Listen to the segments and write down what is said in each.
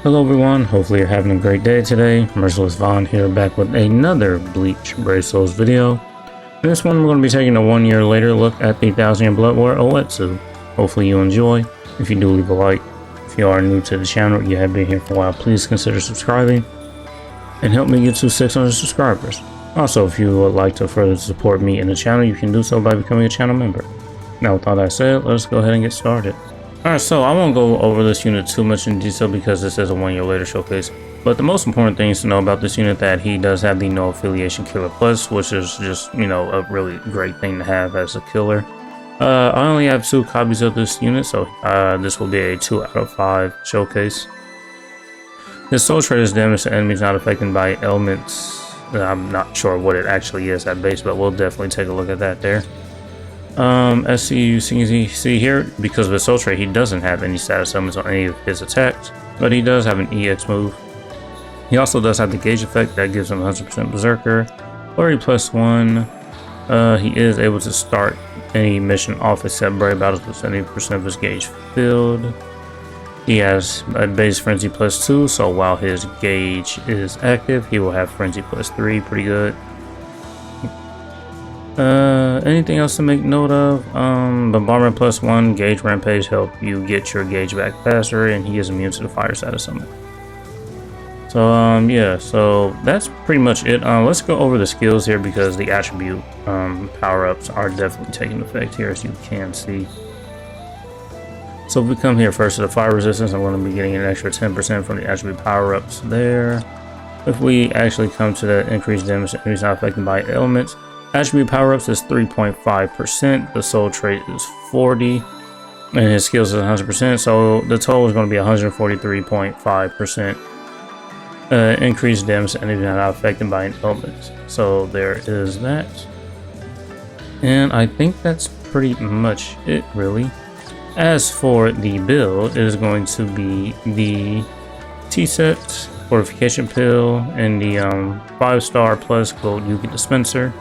Hello everyone, hopefully you're having a great day today. Merciless Vaughn here, back with another Bleach Brave Souls video. In this one we're going to be taking a 1 year later look at the 1000 Year Blood War Oh-Etsu. Hopefully you enjoy. If you do, leave a like. If you are new to the channel, you have been here for a while, please consider subscribing and help me get to 600 subscribers. Also, if you would like to further support me in the channel, you can do so by becoming a channel member. Now with all that said, let's go ahead and get started. Alright, so I won't go over this unit too much in detail because this is a 1 year later showcase, but the most important things to know about this unit that he does have the no affiliation killer plus, which is just, you know, a really great thing to have as a killer. I only have 2 copies of this unit, so this will be a 2 out of 5 showcase. His soul trait is damage to enemies not affected by elements. I'm not sure what it actually is at base, but we'll definitely take a look at that there. As you see here, because of his soul trait, he doesn't have any status elements on any of his attacks, but he does have an EX move. He also does have the gauge effect that gives him 100% berserker, flurry +1. He is able to start any mission off except brave battles with 70% of his gauge filled. He has a base frenzy +2, so while his gauge is active, he will have frenzy +3, pretty good. Anything else to make note of? Bombardment +1, gauge rampage help you get your gauge back faster, and he is immune to the fire status summon. So yeah, so that's pretty much it. Let's go over the skills here because the attribute power-ups are definitely taking effect here, as you can see. So if we come here first to the fire resistance, I'm going to be getting an extra 10% from the attribute power-ups there. If we actually come to the increased damage to enemies not affected by elements, attribute power-ups is 3.5%, the soul trait is 40, and his skills is 100%, so the total is going to be 143.5% increased damage to enemies not affected by an element. So there is that. And I think that's pretty much it, really. As for the build, it is going to be the T-set, fortification pill, and the 5-star plus gold Yuki dispenser.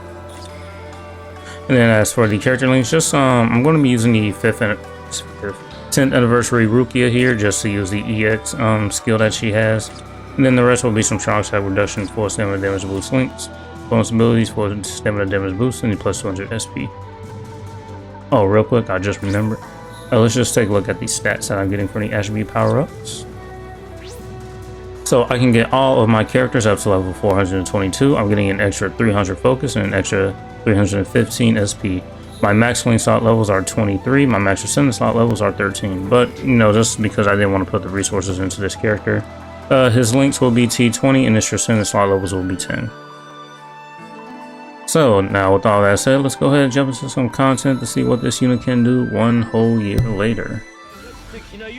And then as for the character links, just I'm going to be using the 10th anniversary Rukia here just to use the EX skill that she has. And then the rest will be some strong attack reduction for stamina damage boost links, bonus abilities for stamina damage boost, and the plus 200 SP. Oh, real quick, I just remembered. Let's just take a look at the stats that I'm getting from the attribute power-ups. So I can get all of my characters up to level 422. I'm getting an extra 300 focus and an extra 315 SP. My max swing slot levels are 23. My max ascendant slot levels are 13. But, you know, just because I didn't want to put the resources into this character, his links will be T20 and his ascendant slot levels will be 10. So now with all that said, let's go ahead and jump into some content to see what this unit can do 1 whole year later.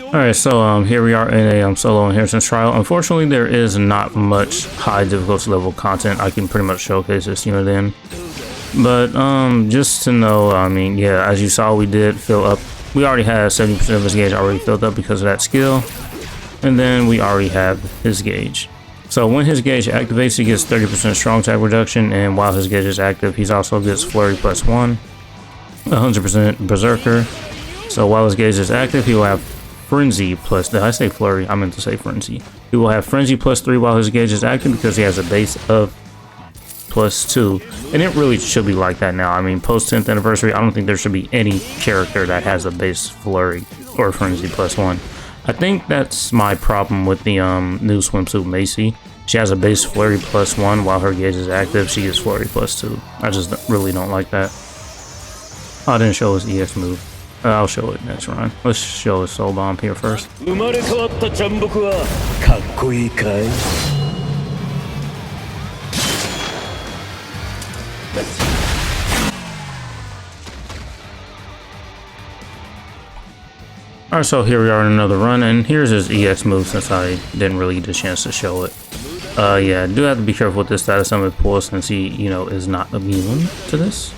Alright, so here we are in a solo inheritance trial. Unfortunately, there is not much high difficulty level content I can pretty much showcase this unit in. But just to know, I mean, yeah, as you saw, we did fill up. We already had 70% of his gauge already filled up because of that skill. And then we already have his gauge. So when his gauge activates, he gets 30% strong attack reduction, and while his gauge is active, he also gets flurry +1, 100% berserker. So while his gauge is active, he will have frenzy plus. Did I say flurry? I meant to say frenzy. He will have frenzy +3 while his gauge is active because he has a base of +2, and it really should be like that now. I mean, post 10th anniversary, I don't think there should be any character that has a base flurry or frenzy +1. I think that's my problem with the new swimsuit Macy. She has a base flurry +1 while her gauge is active. She gets flurry +2. I just really don't like that. Oh, I didn't show his EX move. I'll show it next round. Let's show his soul bomb here first. Alright, so here we are in another run, and here's his EX move since I didn't really get a chance to show it. Yeah, do have to be careful with this status summon pull since he, you know, is not immune to this.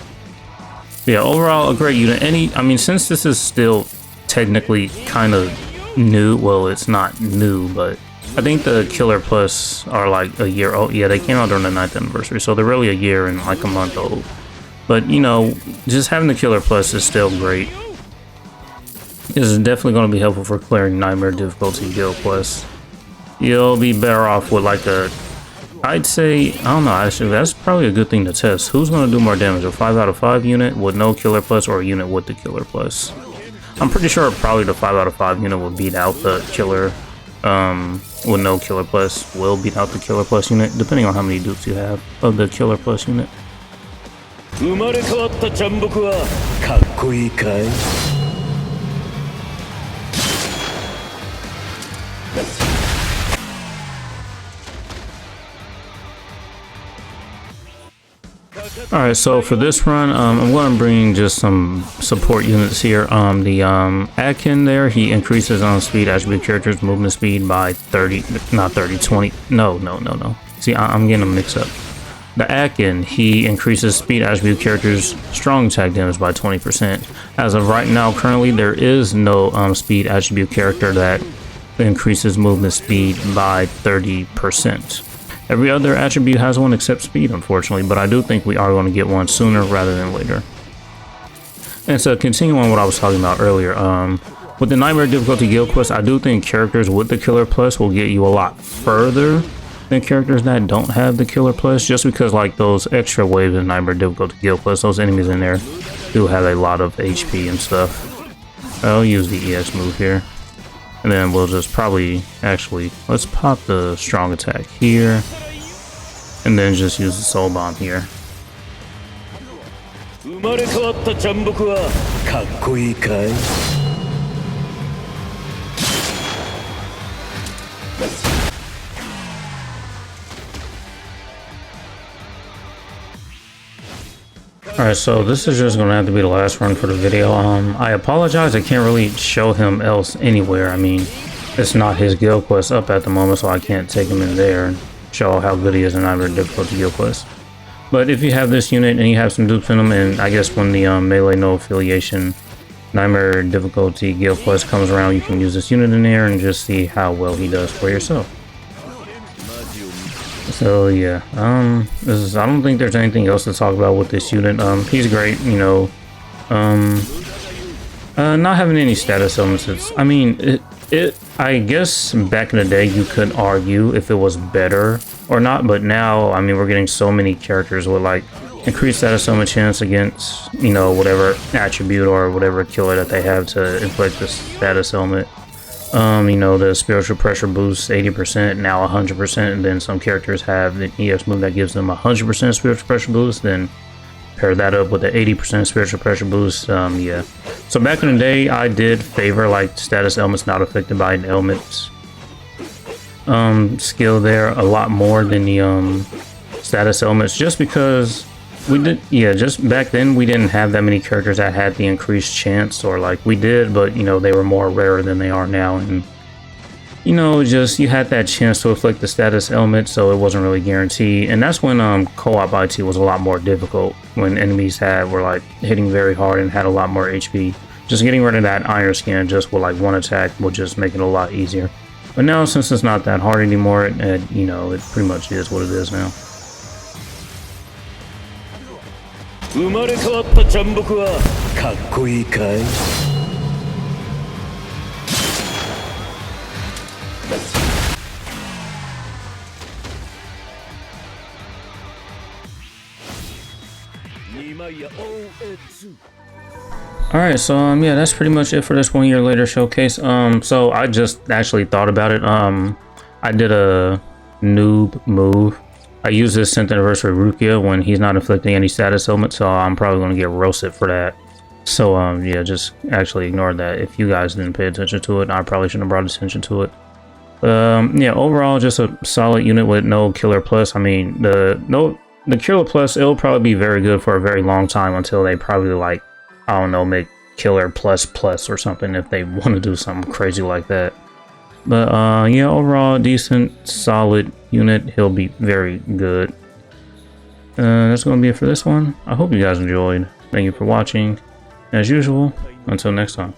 Yeah, overall a great unit. I mean, since this is still technically kind of new, well, it's not new, but I think the Killer Plus are like a year old. Yeah, they came out during the 9th anniversary, so they're really a year and like a month old. But, you know, just having the Killer Plus is still great. This is definitely going to be helpful for clearing Nightmare difficulty guild quests. you'll be better off with like a, I'd say, I don't know, actually that's probably a good thing to test. Who's going to do more damage, a 5 out of 5 unit with no killer plus or a unit with the killer plus? I'm pretty sure probably the 5 out of 5 unit will beat out the killer, with no killer plus will beat out the killer plus unit, depending on how many dupes you have of the killer plus unit. Alright, so for this run, I'm going to bring just some support units here. The Akin there, he increases on speed attribute characters movement speed by 30, not 30, 20, no. See, I'm getting them mixed up. The Akin, he increases speed attribute characters strong attack damage by 20%. As of right now, currently, there is no speed attribute character that increases movement speed by 30%. Every other attribute has one except speed, unfortunately, but I do think we are going to get one sooner rather than later. And so, continue on what I was talking about earlier, with the Nightmare Difficulty Guild Quest, I do think characters with the Killer Plus will get you a lot further than characters that don't have the Killer Plus, just because like those extra waves in Nightmare Difficulty Guild Plus, those enemies in there do have a lot of HP and stuff. I'll use the EX move here. And then we'll just probably, actually, let's pop the strong attack here. And then just use the soul bomb here. Alright, so this is just going to have to be the last run for the video. I apologize, I can't really show him else anywhere. I mean, it's not his guild quest up at the moment, so I can't take him in there and show how good he is in Nightmare Difficulty guild quest. But if you have this unit and you have some dupes in them, and I guess when the melee no affiliation Nightmare Difficulty guild quest comes around, you can use this unit in there and just see how well he does for yourself. So yeah, I don't think there's anything else to talk about with this unit. He's great, you know. Not having any status elements, I mean, I guess back in the day you could argue if it was better or not, but now, I mean, we're getting so many characters with like increased status element chance against, you know, whatever attribute or whatever killer that they have to inflict the status element. You know, the spiritual pressure boost 80%, now 100%, and then some characters have the EX move that gives them 100% spiritual pressure boost, then pair that up with the 80% spiritual pressure boost. Yeah. So back in the day, I did favor like status elements not affected by an element's skill there a lot more than the status elements, just because we did, yeah, just back then we didn't have that many characters that had the increased chance, or like we did, but you know, they were more rare than they are now, and you know, just you had that chance to afflict the status element, so it wasn't really guaranteed. And that's when co-op IT was a lot more difficult, when enemies were like hitting very hard and had a lot more HP. Just getting rid of that iron skin just with like one attack will just make it a lot easier. But now, since it's not that hard anymore, you know, it pretty much is what it is now. Alright, so yeah, that's pretty much it for this 1 year later showcase. So I just actually thought about it. I did a noob move. I used this 10th anniversary Rukia when he's not inflicting any status element, so I'm probably going to get roasted for that. So yeah, just actually ignore that. If you guys didn't pay attention to it, I probably shouldn't have brought attention to it. Yeah, overall just a solid unit with no killer plus. I mean, the killer plus, it'll probably be very good for a very long time until they probably, like, I don't know, make killer plus plus or something if they want to do something crazy like that. But yeah, overall decent, solid unit. He'll be very good. That's going to be it for this one. I hope you guys enjoyed. Thank you for watching. As usual, until next time.